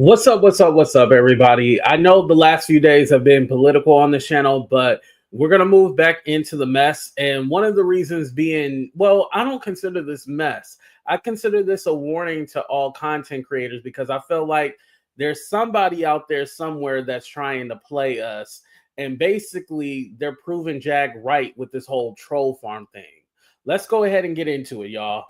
What's up? What's up? What's up, everybody? I know the last few days have been political on this channel, but we're going to move back into the mess. And one of the reasons being, well, I don't consider this mess. I consider this a warning to all content creators because I feel like there's somebody out there somewhere that's trying to play us. And basically, they're proving Jag right with this whole troll farm thing. Let's go ahead and get into it, y'all.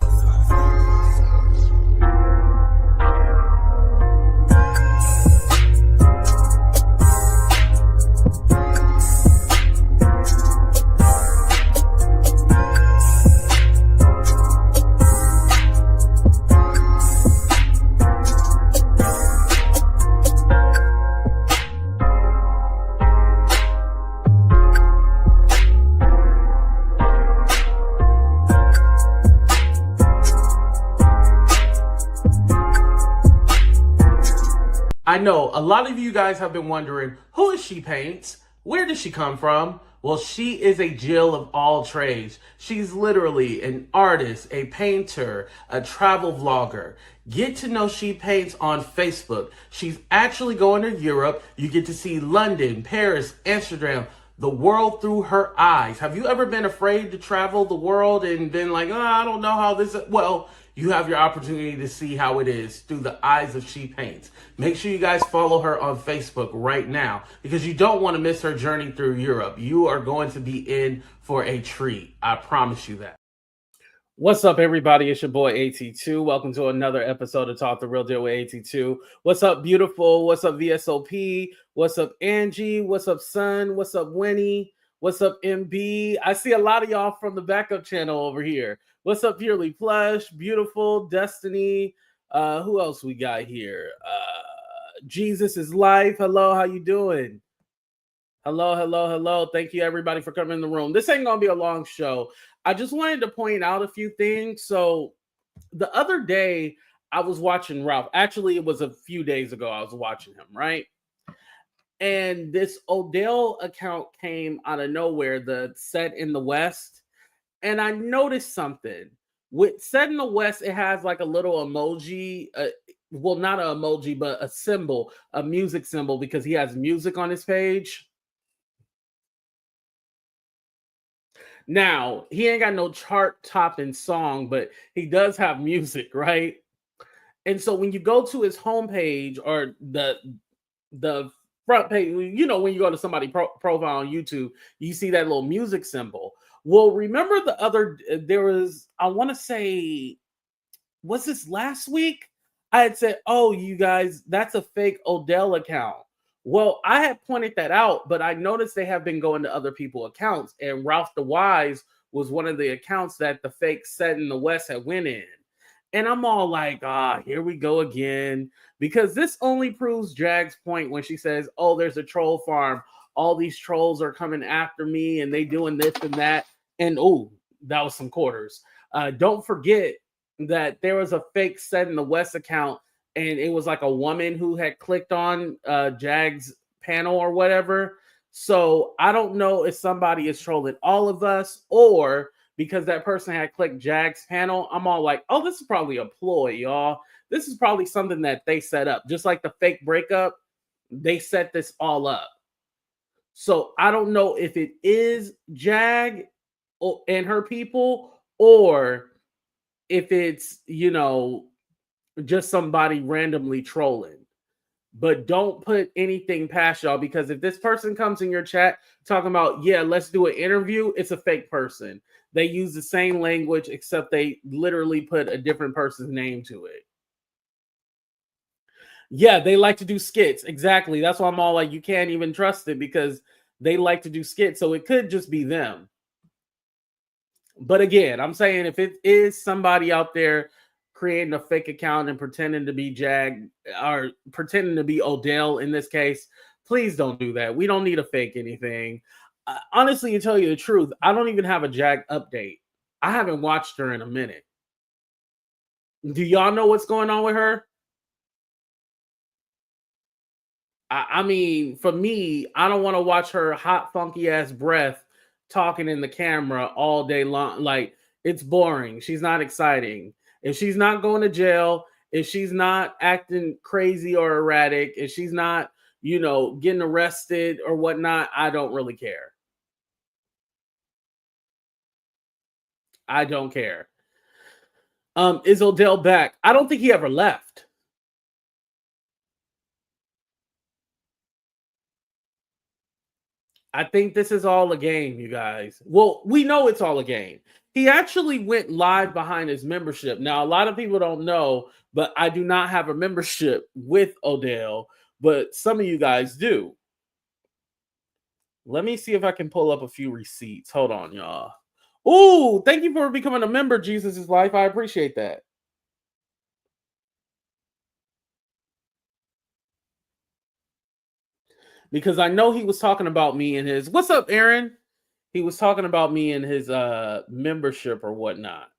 I know a lot of you guys have been wondering, who is She Paints? Where did she come from? Well, she is a Jill of all trades. She's literally an artist, a painter, a travel vlogger. Get to know She Paints on Facebook. She's actually going to Europe. You get to see London, Paris, Amsterdam, the world through her eyes. Have you ever been afraid to travel the world and been like, oh, I don't know how this is? Well, you have your opportunity to see how it is through the eyes of She Paints. Make sure you guys follow her on Facebook right now because you don't want to miss her journey through Europe. You are going to be in for a treat. I promise you that. What's up, everybody? It's your boy AT2. Welcome to another episode of Talk the Real Deal with AT2. What's up, beautiful? What's up, VSOP? What's up, Angie? What's up, Sun? What's up, Winnie? What's up, MB? I see a lot of y'all from the backup channel over here. What's up, Purely Plush? Beautiful, Destiny. Who else we got here? Jesus is Life. Hello, how you doing? Hello, hello, hello. Thank you, everybody, for coming in the room. This ain't going to be a long show. I just wanted to point out a few things. So the other day, I was watching Ralph. Actually, it was a few days ago I was watching him, right? And this Odell account came out of nowhere, the Set in the West. And I noticed something. With Set in the West, it has like a little emoji. Well, not an emoji, but a symbol, a music symbol, because he has music on his page. Now, he ain't got no chart-topping song, but he does have music, right? And so when you go to his homepage or the front page, you know, when you go to somebody's profile on YouTube, you see that little music symbol. Well, remember there was, I want to say, was this last week? I had said, oh, you guys, that's a fake Odell account. Well, I had pointed that out, but I noticed they have been going to other people's accounts, and Ralph the Wise was one of the accounts that the fake Set in the West had went in. And I'm all like, here we go again, because this only proves Jag's point when she says, oh, there's a troll farm. All these trolls are coming after me, and they doing this and that. And, oh, that was some quarters. Don't forget that there was a fake Set in the West account, and it was like a woman who had clicked on Jag's panel or whatever. So I don't know if somebody is trolling all of us or because that person had clicked Jag's panel. I'm all like, oh, this is probably a ploy, y'all. This is probably something that they set up. Just like the fake breakup, they set this all up. So I don't know if it is Jag and her people or if it's, you know, just somebody randomly trolling. But don't put anything past y'all, because if this person comes in your chat talking about, yeah, let's do an interview, it's a fake person. They use the same language, except they literally put a different person's name to it. Yeah, they like to do skits. Exactly. That's why I'm all like, you can't even trust it because they like to do skits. So it could just be them. But again, I'm saying if it is somebody out there creating a fake account and pretending to be Jag or pretending to be Odell in this case, please don't do that. We don't need to fake anything. Honestly, to tell you the truth, I don't even have a Jag update. I haven't watched her in a minute. Do y'all know what's going on with her? I mean, for me, I don't want to watch her hot, funky ass breath talking in the camera all day long. Like, it's boring. She's not exciting. If she's not going to jail, if she's not acting crazy or erratic, if she's not, getting arrested or whatnot, I don't really care. I don't care. Is Odell back? I don't think he ever left. I think this is all a game, you guys. Well, we know it's all a game. He actually went live behind his membership. Now, a lot of people don't know, but I do not have a membership with Odell, but some of you guys do. Let me see if I can pull up a few receipts. Hold on, y'all. Ooh, thank you for becoming a member, Jesus is Life. I appreciate that. Because I know he was talking about me in his, what's up, Aaron? He was talking about me in his membership or whatnot.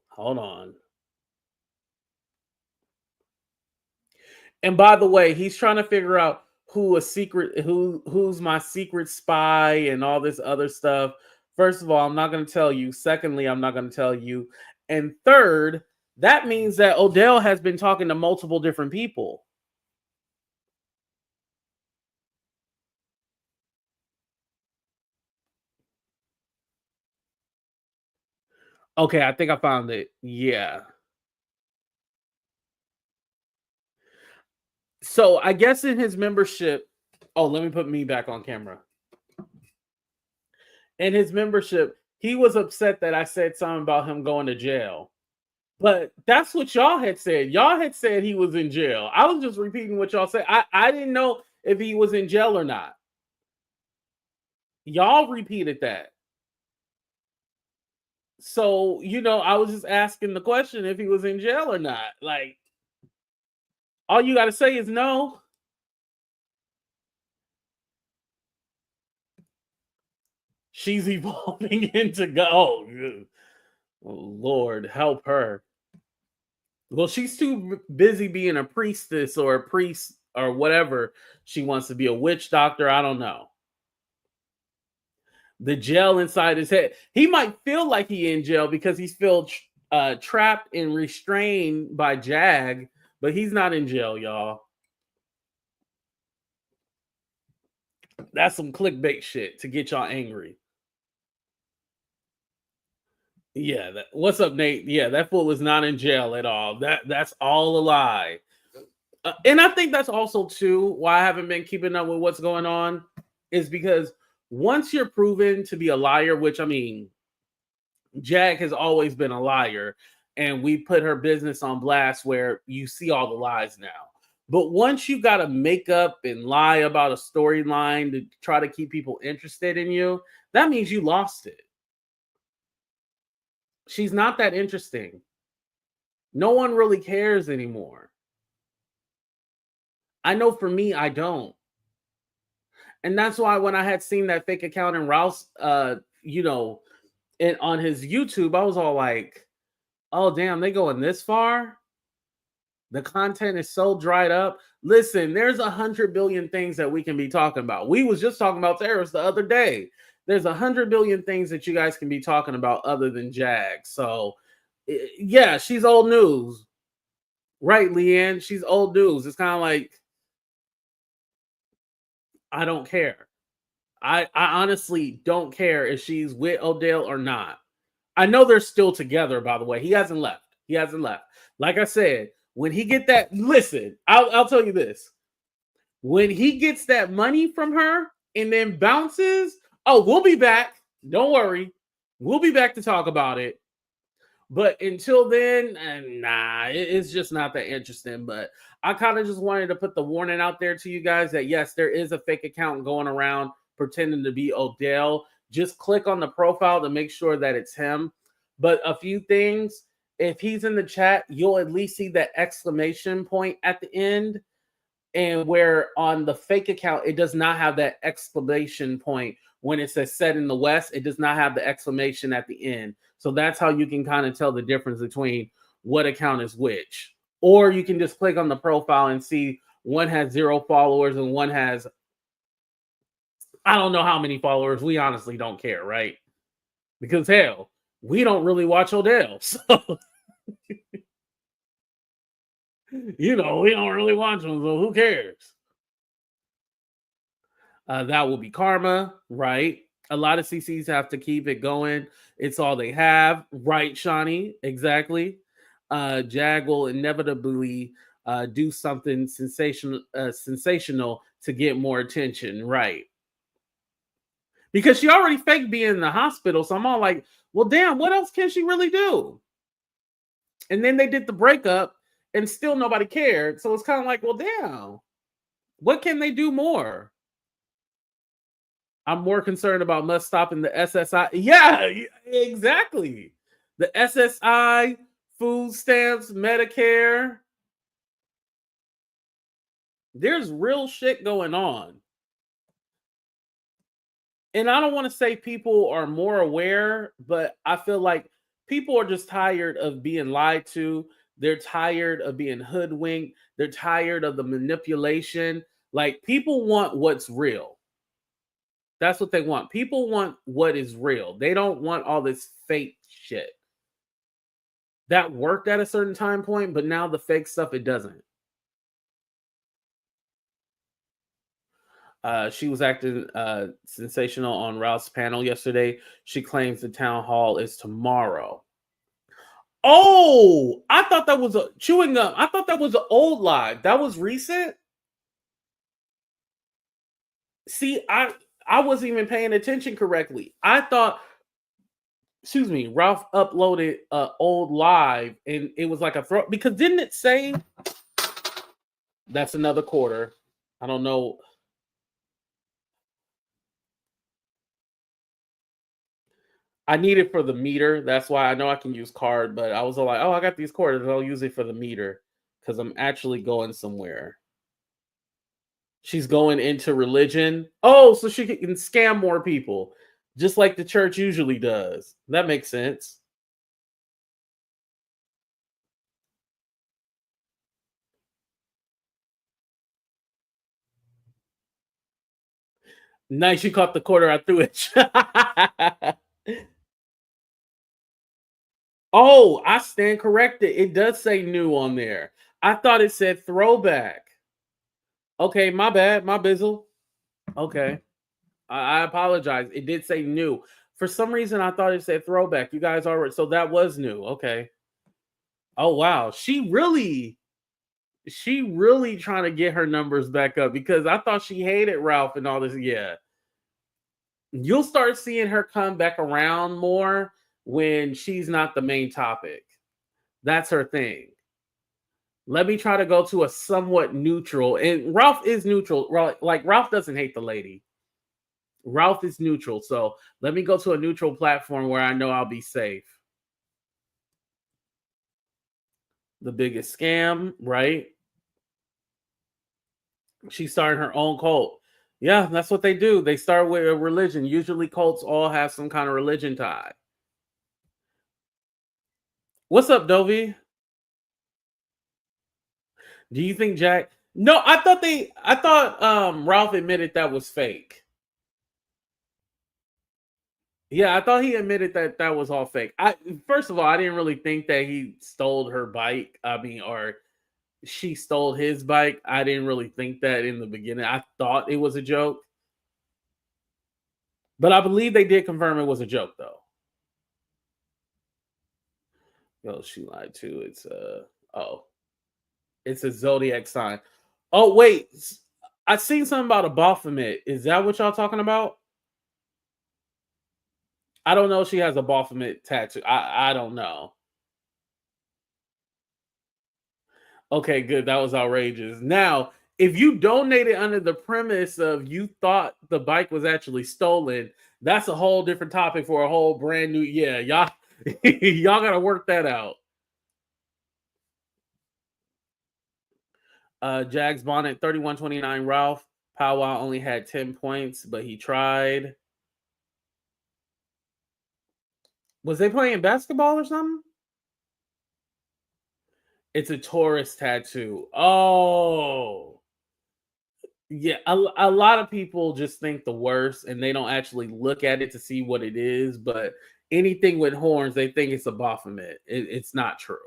Hold on. And by the way, he's trying to figure out who's my secret spy and all this other stuff. First of all, I'm not going to tell you. Secondly, I'm not going to tell you. And third, that means that Odell has been talking to multiple different people. Okay, I think I found it. Yeah. So I guess in his membership, let me put me back on camera. In his membership, he was upset that I said something about him going to jail. But that's what y'all had said. Y'all had said he was in jail. I was just repeating what y'all said. I didn't know if he was in jail or not. Y'all repeated that. So, I was just asking the question if he was in jail or not. Like, all you got to say is no. She's evolving into go. Oh, Lord, help her. Well, she's too busy being a priestess or a priest or whatever. She wants to be a witch doctor. I don't know. The gel inside his head. He might feel like he in jail because he's feel trapped and restrained by Jag, but he's not in jail, y'all. That's some clickbait shit to get y'all angry. Yeah, what's up, Nate? Yeah, that fool is not in jail at all. That's all a lie. And I think that's also too why I haven't been keeping up with what's going on is because once you're proven to be a liar, which I mean, Jag has always been a liar, and we put her business on blast where you see all the lies now. But once you got to make up and lie about a storyline to try to keep people interested in you, that means you lost it. She's not that interesting. No one really cares anymore. I know for me, I don't. And that's why when I had seen that fake account in Rouse, on his YouTube, I was all like, oh, damn, they going this far? The content is so dried up. Listen, there's 100 billion things that we can be talking about. We was just talking about terrorists the other day. There's 100 billion things that you guys can be talking about other than Jag. So, yeah, she's old news. Right, Leanne? She's old news. It's kind of like, I don't care. I honestly don't care if she's with Odell or not. I know they're still together, by the way. He hasn't left. He hasn't left. Like I said, when he get that, listen, I'll tell you this. When he gets that money from her and then bounces, we'll be back. Don't worry. We'll be back to talk about it. But until then, nah, it's just not that interesting. But I kind of just wanted to put the warning out there to you guys that yes, there is a fake account going around pretending to be Odell. Just click on the profile to make sure that it's him. But a few things, if he's in the chat, you'll at least see that exclamation point at the end. And where on the fake account, it does not have that exclamation point. When it says set in the West, it does not have the exclamation at the end. So that's how you can kind of tell the difference between what account is which. Or you can just click on the profile and see one has 0 followers and one has, I don't know how many followers. We honestly don't care, right? Because hell, we don't really watch Odell. So We don't really watch them, so who cares? That will be karma, right? A lot of CCs have to keep it going. It's all they have, right, Shawnee? Exactly. Jag will inevitably do something sensational to get more attention, right? Because she already faked being in the hospital, so I'm all like, well, damn, what else can she really do? And then they did the breakup, and still nobody cared. So it's kind of like, well, damn, what can they do more? I'm more concerned about must stopping the SSI. Yeah, exactly. The SSI, food stamps, Medicare. There's real shit going on. And I don't want to say people are more aware, but I feel like people are just tired of being lied to. They're tired of being hoodwinked. They're tired of the manipulation. Like, people want what's real. That's what they want. People want what is real. They don't want all this fake shit. That worked at a certain time point, but now the fake stuff, it doesn't. She was acting sensational on Ralph's panel yesterday. She claims the town hall is tomorrow. Oh, I thought that was a chewing gum. I thought that was an old live. That was recent. See, I wasn't even paying attention correctly. I thought, excuse me, Ralph uploaded old live and it was like a throw, because didn't it say that's another quarter? I don't know. I need it for the meter. That's why I know I can use card, but I was all like, oh, I got these quarters. I'll use it for the meter because I'm actually going somewhere. She's going into religion. Oh, so she can scam more people, just like the church usually does. That makes sense. Nice, you caught the quarter I threw it. Oh, I stand corrected. It does say new on there. I thought it said throwback. Okay, my bad, my bizzle. Okay, I apologize. It did say new. For some reason, I thought it said throwback. You guys already, so that was new. Okay. Oh wow, she really trying to get her numbers back up, because I thought she hated Ralph and all this. Yeah, you'll start seeing her come back around more when she's not the main topic. That's her thing. Let me try to go to a somewhat neutral, and Ralph is neutral. Like, Ralph doesn't hate the lady. Ralph is neutral. So let me go to a neutral platform where I know I'll be safe. The biggest scam, right? She started her own cult. Yeah, that's what they do. They start with a religion. Usually cults all have some kind of religion tie. What's up, Dovey? Do you think Jack? No, I thought Ralph admitted that was fake. Yeah, I thought he admitted that that was all fake. I First of all, I didn't really think that he stole her bike. I mean, or she stole his bike. I didn't really think that in the beginning. I thought it was a joke, but I believe they did confirm it was a joke, though. Yo, she lied too. Oh, it's a zodiac sign. Oh wait, I seen something about a Baphomet. Is that what y'all talking about? I don't know. If she has a Baphomet tattoo. I don't know. Okay, good. That was outrageous. Now, if you donated under the premise of you thought the bike was actually stolen, that's a whole different topic for a whole brand new. Yeah, y'all, y'all gotta work that out. Jags Bonnet 31-29. Ralph Powwow only had 10 points, but he tried. Was they playing basketball or something? It's a tourist tattoo. Oh, yeah. A lot of people just think the worst and they don't actually look at it to see what it is. But anything with horns, they think it's a Baphomet. It's not true.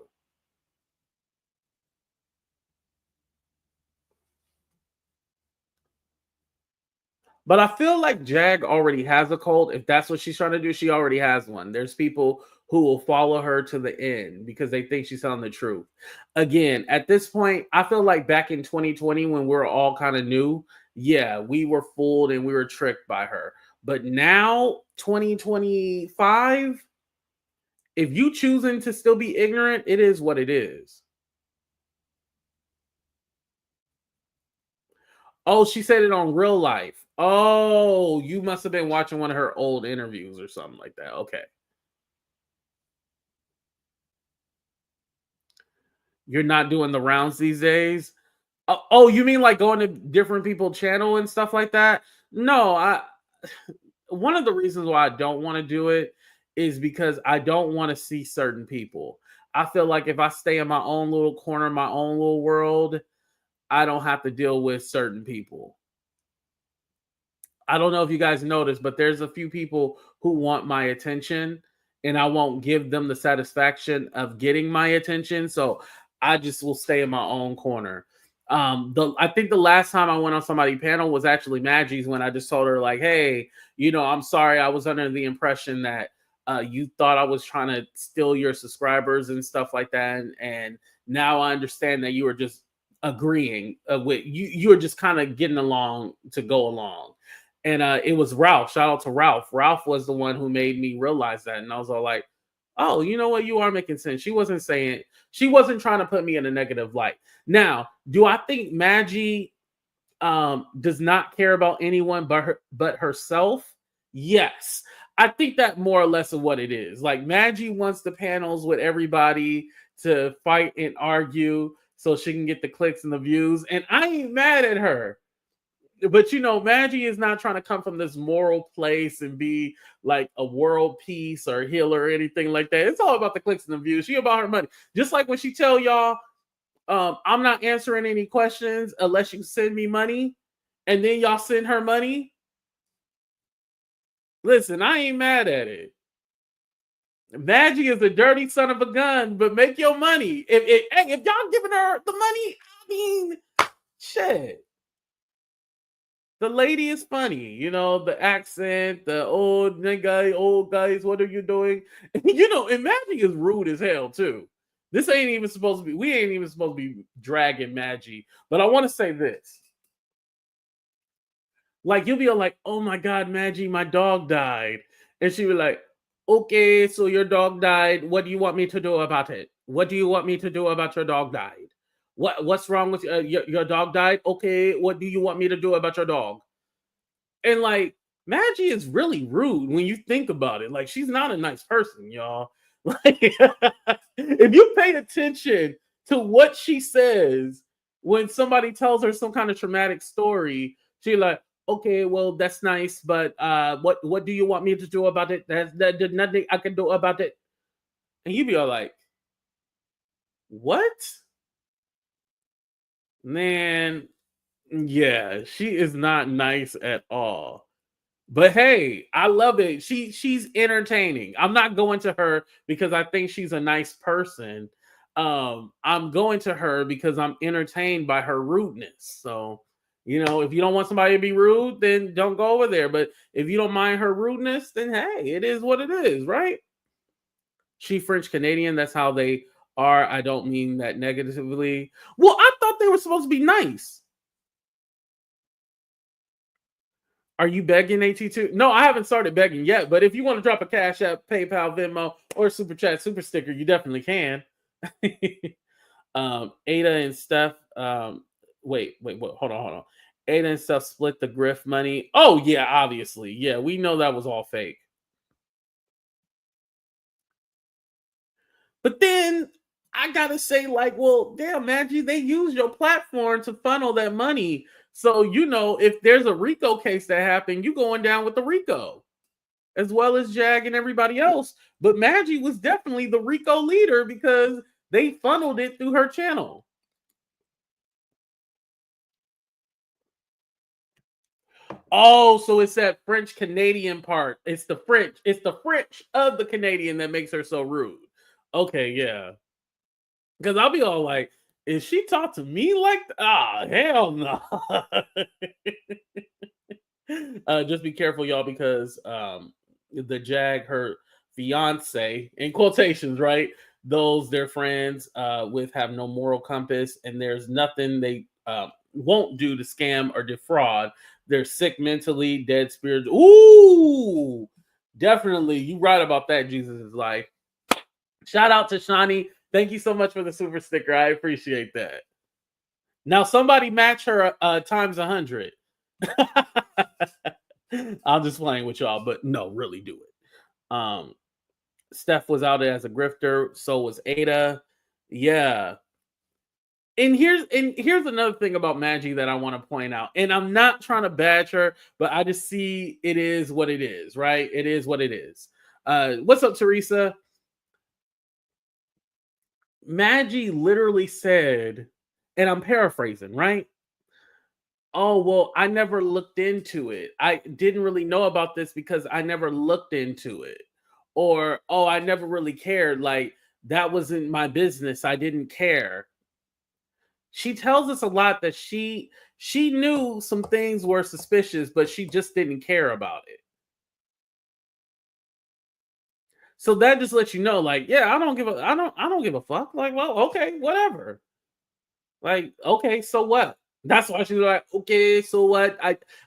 But I feel like Jag already has a cult. If that's what she's trying to do, she already has one. There's people who will follow her to the end because they think she's telling the truth. Again, at this point, I feel like back in 2020 when we are all kind of new, yeah, we were fooled and we were tricked by her. But now, 2025, if you choosing to still be ignorant, it is what it is. Oh, she said it on Real Life. Oh, you must have been watching one of her old interviews or something like that. Okay. You're not doing the rounds these days? Oh, you mean like going to different people channel and stuff like that? No, I one of the reasons why I don't want to do it is because I don't want to see certain people. I feel like if I stay in my own little corner, my own little world, I don't have to deal with certain people. I don't know if you guys noticed, but there's a few people who want my attention, and I won't give them the satisfaction of getting my attention. So I just will stay in my own corner. I think the last time I went on somebody's panel was actually Maggie's when I just told her, like, hey, I'm sorry, I was under the impression that you thought I was trying to steal your subscribers and stuff like that. And now I understand that you were just agreeing with you were just kind of getting along to go along. And it was Ralph. Shout out to Ralph. Ralph was the one who made me realize that. And I was all like, oh, you know what? You are making sense. She wasn't trying to put me in a negative light. Now, do I think Maggie does not care about anyone but herself? Yes. I think that more or less of what it is. Like Maggie wants the panels with everybody to fight and argue so she can get the clicks and the views. And I ain't mad at her, but Maggie is not trying to come from this moral place and be like a world peace or healer or anything like that. It's all about the clicks and the views. She about her money. Just like when she tell y'all, I'm not answering any questions unless you send me money, and then y'all send her money. Listen, I ain't mad at it. Maggie is a dirty son of a gun, but make your money. If y'all giving her the money, I mean, shit. The lady is funny, the accent, the old guys, what are you doing? And Maggie is rude as hell too. This ain't even supposed to be, we ain't even supposed to be dragging Maggie. But I want to say this. Like, you'll be all like, oh my God, Maggie, my dog died. And she'll be like, okay, so your dog died. What do you want me to do about it? What do you want me to do about your dog died? What's wrong with your dog died? Okay, what do you want me to do about your dog? And like Maggie is really rude when you think about it. Like she's not a nice person, y'all. Like if you pay attention to what she says when somebody tells her some kind of traumatic story, she's like, okay, well that's nice, but what do you want me to do about it? There's nothing I can do about it. And you be all like, what? Man, yeah, she is not nice at all. But hey, I love it. She's entertaining. I'm not going to her because I think she's a nice person. I'm going to her because I'm entertained by her rudeness. So, if you don't want somebody to be rude, then don't go over there. But if you don't mind her rudeness, then hey, it is what it is, right? She French Canadian. That's how they are. I don't mean that negatively. Well, I thought they were supposed to be nice. Are you begging AT2? No, I haven't started begging yet. But if you want to drop a Cash App, PayPal, Venmo, or Super Chat, Super Sticker, you definitely can. Ada and Steph. Wait, hold on. Ada and Steph split the grift money. Oh yeah, obviously, yeah, we know that was all fake. But then I gotta say, like, well, damn, Maggie, they use your platform to funnel that money. So if there's a RICO case that happened, you going down with the RICO, as well as Jag and everybody else. But Maggie was definitely the RICO leader because they funneled it through her channel. Oh, so it's that French Canadian part. It's the French. It's the French of the Canadian that makes her so rude. Okay, yeah. Because I'll be all like, is she talk to me like hell no. Just be careful, y'all, because the Jag, her fiance, in quotations, right? Those their friends with have no moral compass, and there's nothing they won't do to scam or defraud. They're sick mentally, dead spirits. Ooh, definitely, you right about that. Jesus' life. Shout out to Shani. Thank you so much for the super sticker. I appreciate that. Now somebody match her times 100. I'm just playing with y'all, but no, really do it. Steph was out as a grifter, so was Ada. Yeah. And here's another thing about Maggie that I want to point out. And I'm not trying to badge her, but I just see it is what it is, right? It is what it is. What's up, Teresa? Maggie literally said, and I'm paraphrasing, right? Oh, well, I never looked into it. I didn't really know about this because I never looked into it. Or, oh, I never really cared. Like, that wasn't my business. I didn't care. She tells us a lot that she knew some things were suspicious, but she just didn't care about it. So that just lets you know, like, yeah, I don't give a fuck. Like, well, okay, whatever. Like, okay, so what? That's why she's like, okay, so what?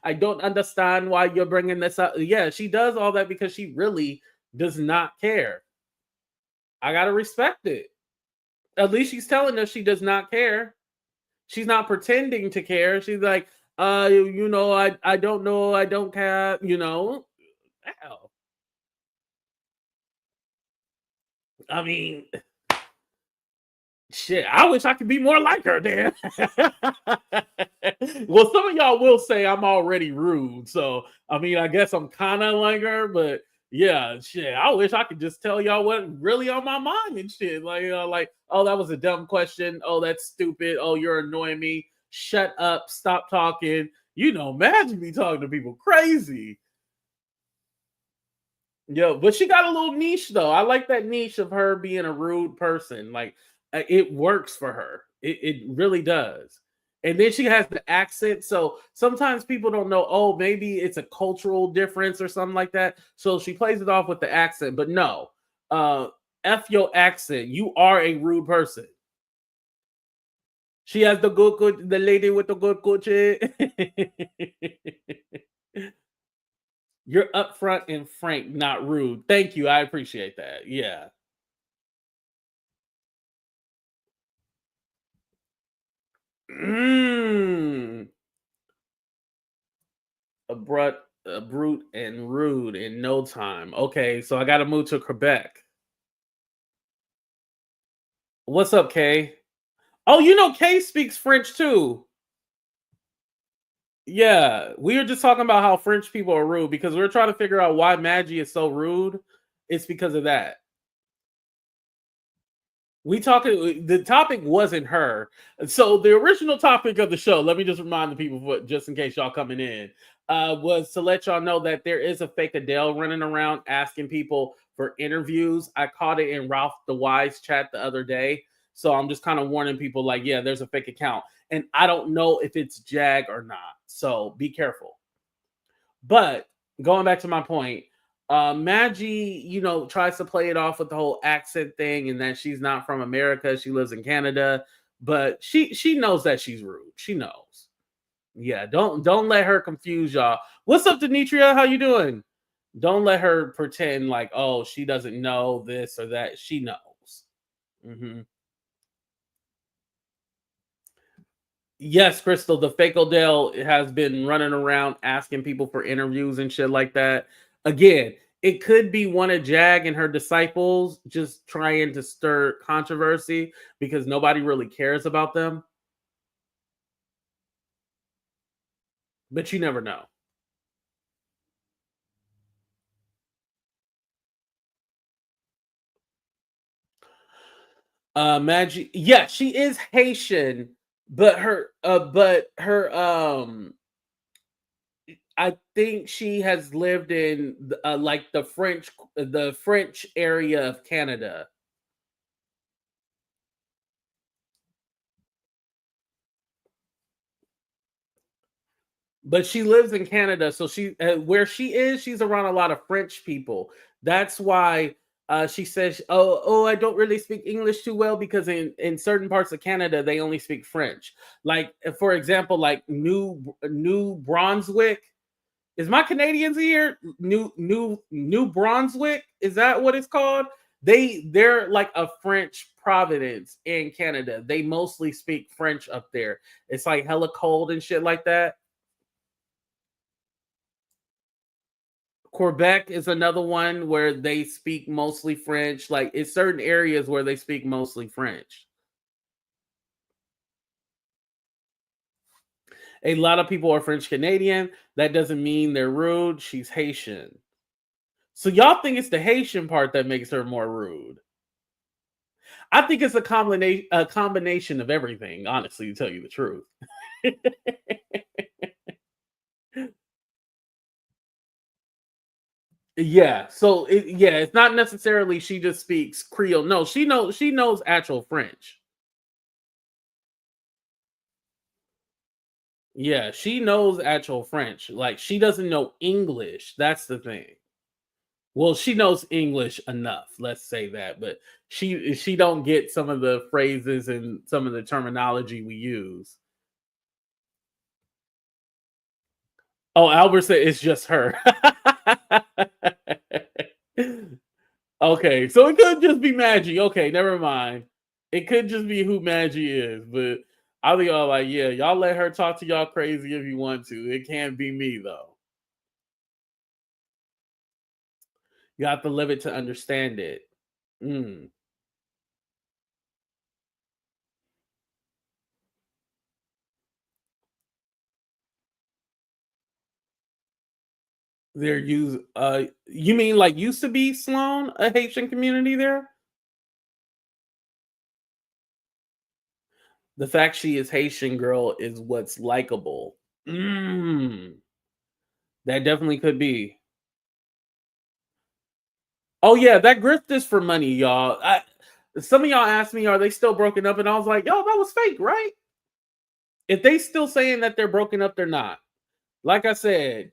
I don't understand why you're bringing this up. Yeah, she does all that because she really does not care. I gotta respect it. At least she's telling us she does not care. She's not pretending to care. She's like, I don't know, I don't care. Hell, I mean, shit, I wish I could be more like her, Dan. Well, some of y'all will say I'm already rude. So, I mean, I guess I'm kind of like her, but yeah, shit, I wish I could just tell y'all what really on my mind and shit. Like, oh, that was a dumb question. Oh, that's stupid. Oh, you're annoying me. Shut up. Stop talking. Imagine me talking to people crazy. Yo, but she got a little niche though. I like that niche of her being a rude person. Like it works for her. It really does. And then she has the accent. So sometimes people don't know, oh, maybe it's a cultural difference or something like that. So she plays it off with the accent. But no, uh, F your accent. You are a rude person. She has the lady with the good coochie. You're upfront and frank, not rude. Thank you. I appreciate that. Yeah. Mm. Brute and rude in no time. Okay, so I got to move to Quebec. What's up, Kay? Oh, Kay speaks French too. Yeah, we were just talking about how French people are rude because we are trying to figure out why Maggie is so rude. It's because of that. The topic wasn't her. So the original topic of the show, let me just remind the people, just in case y'all coming in, was to let y'all know that there is a fake Adele running around asking people for interviews. I caught it in Ralph the Wise chat the other day. So I'm just kind of warning people, like, yeah, there's a fake account. And I don't know if it's Jag or not. So be careful. But going back to my point, Maggie, tries to play it off with the whole accent thing and that she's not from America, she lives in Canada, but she knows that she's rude. She knows. Yeah, don't let her confuse y'all. What's up, Demetria? How you doing? Don't let her pretend like, oh, she doesn't know this or that. She knows. Mhm. Yes, Crystal, the fake Odell has been running around asking people for interviews and shit like that. Again, it could be one of Jag and her disciples just trying to stir controversy because nobody really cares about them. But you never know. Maggie, yeah, she is Haitian, but her I think she has lived in like the French area of Canada. but she lives in Canada, so she where she is, she's around a lot of French people. That's why she says, "Oh, I don't really speak English too well because in certain parts of Canada they only speak French." Like for example, like New Brunswick. Is my Canadians here? New Brunswick? Is that what it's called? They're like a French province in Canada. They mostly speak French up there. It's like hella cold and shit like that. Quebec is another one where they speak mostly French. Like it's certain areas where they speak mostly French. A lot of people are French Canadian. That doesn't mean they're rude. She's Haitian. So y'all think it's the Haitian part that makes her more rude. I think it's a combination of everything, honestly, to tell you the truth. Yeah. So yeah, it's not necessarily she just speaks Creole. No, she knows actual French. Yeah, she knows actual French. Like she doesn't know English. That's the thing. Well, she knows English enough, let's say that, but she don't get some of the phrases and some of the terminology we use. Oh, Albert said it's just her. Okay, so it could just be Maggie. Okay, never mind. It could just be who Maggie is, but I'll be all like, yeah, y'all let her talk to y'all crazy if you want to. It can't be me though. You have to live it to understand it. Mm. They're used. You mean like used to be Sloan, a Haitian community there? The fact she is Haitian girl is what's likable. Mm. That definitely could be. Oh yeah, that grift is for money, y'all. Some of y'all asked me, are they still broken up? And I was like, yo, that was fake, right? If they still saying that they're broken up, they're not. Like I said,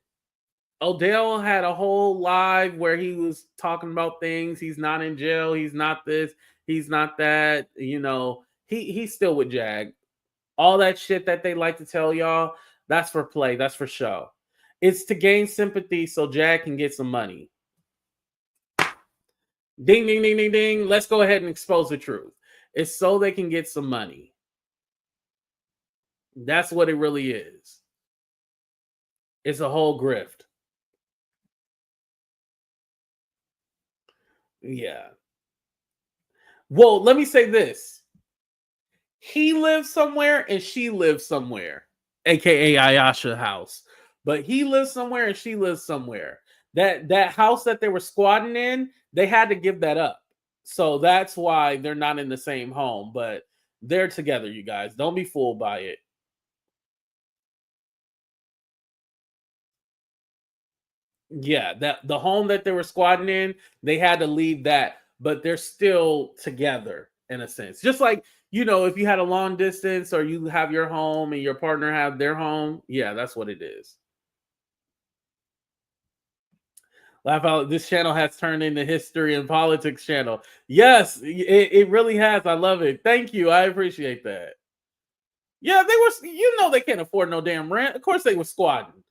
Odell had a whole live where he was talking about things. He's not in jail. He's not this. He's not that. He's still with Jag. All that shit that they like to tell y'all, that's for play. That's for show. It's to gain sympathy so Jag can get some money. Ding, ding, ding, ding, ding. Let's go ahead and expose the truth. It's so they can get some money. That's what it really is. It's a whole grift. Yeah. Well, let me say this. He lives somewhere and she lives somewhere, aka Ayasha house. But he lives somewhere and she lives somewhere. That house that they were squatting in, they had to give that up. So that's why they're not in the same home, but they're together, you guys. Don't be fooled by it. Yeah, that the home that they were squatting in, they had to leave that, but they're still together in a sense. Just like, if you had a long distance or you have your home and your partner have their home, yeah, that's what it is. Laugh out. This channel has turned into history and politics channel. Yes, it really has. I love it. Thank you. I appreciate that. Yeah, they were. They can't afford no damn rent. Of course, they were squatting.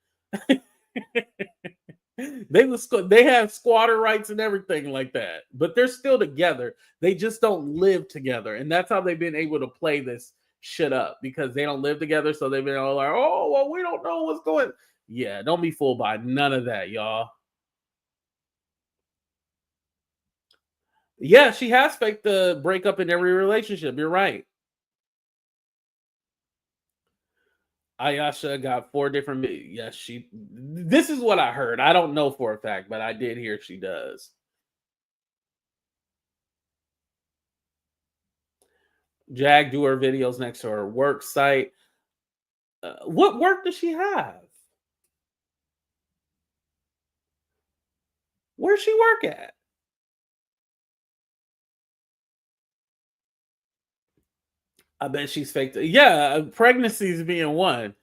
They have squatter rights and everything like that, but they're still together. They just don't live together, and that's how they've been able to play this shit up because they don't live together. So they've been all like, "Oh, well, we don't know what's going." Yeah, don't be fooled by none of that, y'all. Yeah, she has faked the breakup in every relationship. You're right. Ayasha got four different. Yes, she. This is what I heard. I don't know for a fact, but I did hear she does. Jag do her videos next to her work site. What work does she have? Where's she work at? I bet she's faked. Yeah, pregnancies being one.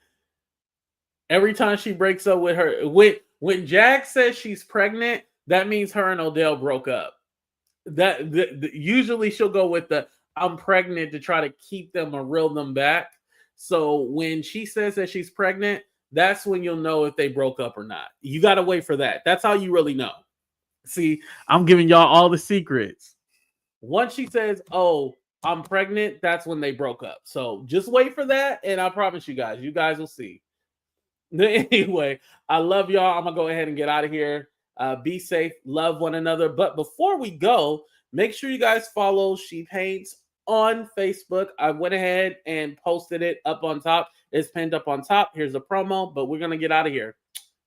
Every time she breaks up with her, when Jag says she's pregnant, that means her and Odell broke up. Usually she'll go with the I'm pregnant to try to keep them or reel them back. So when she says that she's pregnant, that's when you'll know if they broke up or not. You got to wait for that. That's how you really know. See, I'm giving y'all all the secrets. Once she says, "Oh, I'm pregnant," that's when they broke up. So just wait for that, and I promise you guys will see. Anyway, I love y'all. I'm gonna go ahead and get out of here. Be safe, love one another. But before we go, make sure you guys follow She Paints on Facebook. I went ahead and posted it up on top. It's pinned up on top. Here's a promo, but we're gonna get out of here.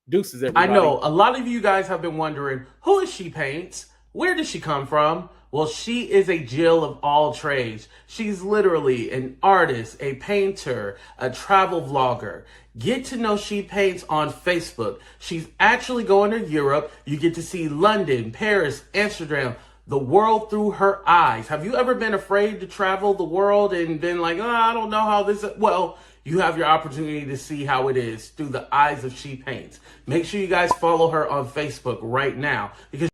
Deuces, everybody. I know a lot of you guys have been wondering, who is She Paints? Where does she come from? Well, she is a Jill of all trades. She's literally an artist, a painter, a travel vlogger. Get to know She Paints on Facebook. She's actually going to Europe. You get to see London, Paris, Amsterdam, the world through her eyes. Have you ever been afraid to travel the world and been like, oh, I don't know how this is? Well, you have your opportunity to see how it is through the eyes of She Paints. Make sure you guys follow her on Facebook right now because